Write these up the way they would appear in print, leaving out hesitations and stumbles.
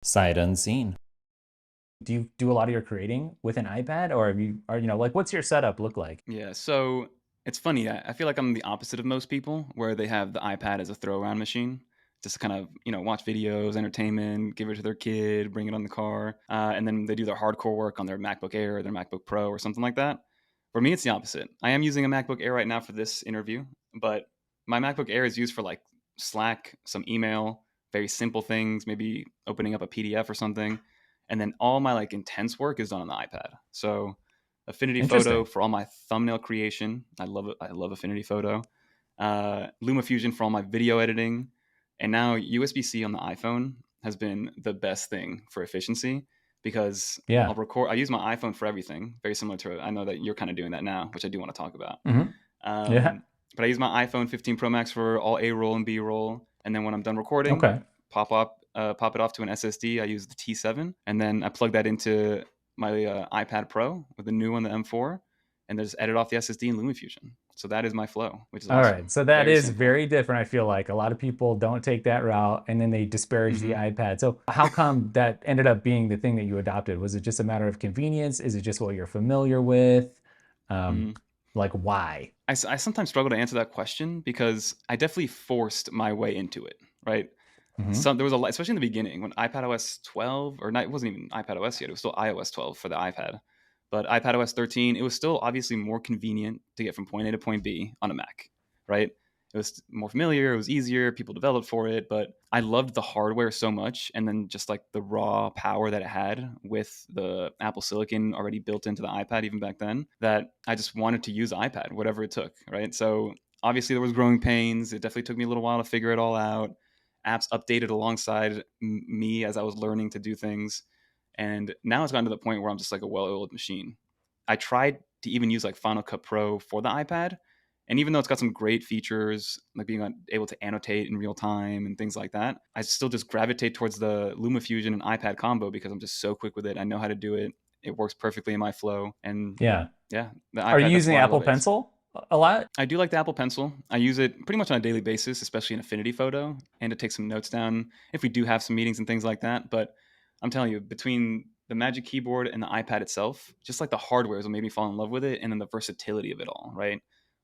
Sight unseen. Do you do a lot of your creating with an iPad, or like what's your setup look like? Yeah, so it's funny. I feel like I'm the opposite of most people, where they have the iPad as a throw around machine, just to kind of watch videos, entertainment, give it to their kid, bring it on the car, and then they do their hardcore work on their MacBook Air, or their MacBook Pro, or something like that. For me, it's the opposite. I am using a MacBook Air right now for this interview, but my MacBook Air is used for like Slack, some email, very simple things, maybe opening up a PDF or something, and then all my like intense work is done on the iPad. So Affinity Photo Interesting. for all my thumbnail creation. I love it. I love Affinity Photo. LumaFusion for all my video editing, and now USB-C on the iPhone has been the best thing for efficiency because Yeah. I'll record. I use my iPhone for everything, very similar to. I know that you're kind of doing that now, which I do want to talk about. Hmm. Yeah. Um, but I use my iPhone 15 Pro Max for all A roll and B roll, and then when I'm done recording, Okay. pop it off to an SSD. I use the T7, and then I plug that into my iPad Pro with the new one, the M4, and then just edit off the SSD in LumaFusion. So that is my flow, which is All right. awesome. So that Very is simple. very different. I feel like a lot of people don't take that route and then they disparage the hmm iPad. So how come that ended up being the thing that you adopted? Was it just a matter of convenience? Is it just what you're familiar with? Um, mm like why? I sometimes struggle to answer that question because I definitely forced my way into it, right? Hmm. There was a lot, especially in the beginning when iPad OS 12, or not, it wasn't even iPad OS yet. It was still iOS 12 for the iPad. But iPad OS 13, it was still obviously more convenient to get from point A to point B on a Mac, right? It was more familiar, it was easier, people developed for it, but I loved the hardware so much, and then just like the raw power that it had with the Apple Silicon already built into the iPad even back then, that I just wanted to use the iPad, whatever it took, right? So obviously there was growing pains. It definitely took me a little while to figure it all out. Apps updated alongside me as I was learning to do things. And now it's gotten to the point where I'm just like a well-oiled machine. I tried to even use like Final Cut Pro for the iPad, and even though it's got some great features like being able to annotate in real time and things like that, I still just gravitate towards the LumaFusion and iPad combo because I'm just so quick with it. I know how to do it. It works perfectly in my flow, and Yeah. yeah, the Are you iPad. That's using why I Apple love it. Pencil a lot? I do like the Apple Pencil. I use it pretty much on a daily basis, especially in Affinity Photo, and to take some notes down if we do have some meetings and things like that. But I'm telling you, between the Magic Keyboard and the iPad itself, just like the hardware is what made me fall in love with it, and then the versatility of it all, right?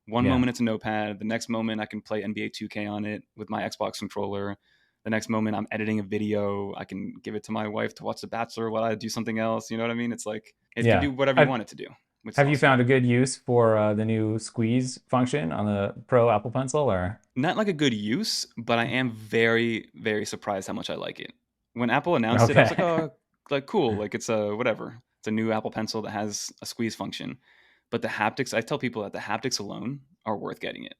One Yeah. moment it's a notepad, the next moment I can play NBA 2K on it with my Xbox controller. The next moment I'm editing a video, I can give it to my wife to watch The Bachelor while I do something else. You know what I mean? It's like it can Yeah. do whatever you Have want it to do, which is have you awesome. found a good use for the new squeeze function on the Pro Apple Pencil or? Not like a good use, but I am very, very surprised how much I like it. When Apple announced it, I was like, Okay. oh, like cool, like it's a whatever. It's a new Apple Pencil that has a squeeze function. But the haptics, I tell people that the haptics alone are worth getting it,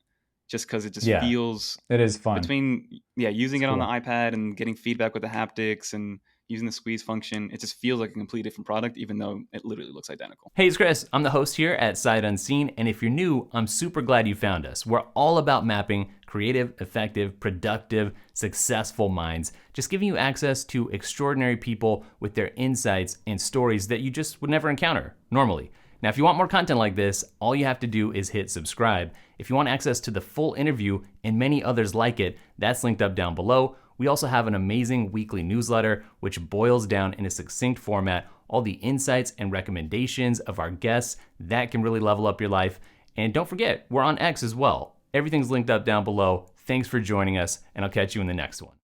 just because it just Yeah. feels It is fun. between using It's it on the cool. iPad and getting feedback with the haptics and using the squeeze function. It just feels like a completely different product, even though it literally looks identical. Hey, it's Chris. I'm the host here at Sight Unseen, and if you're new, I'm super glad you found us. We're all about mapping creative, effective, productive, successful minds, just giving you access to extraordinary people with their insights and stories that you just would never encounter normally. Now, if you want more content like this, all you have to do is hit subscribe. If you want access to the full interview and many others like it, that's linked up down below. We also have an amazing weekly newsletter, which boils down in a succinct format all the insights and recommendations of our guests that can really level up your life. And don't forget, we're on X as well. Everything's linked up down below. Thanks for joining us, and I'll catch you in the next one.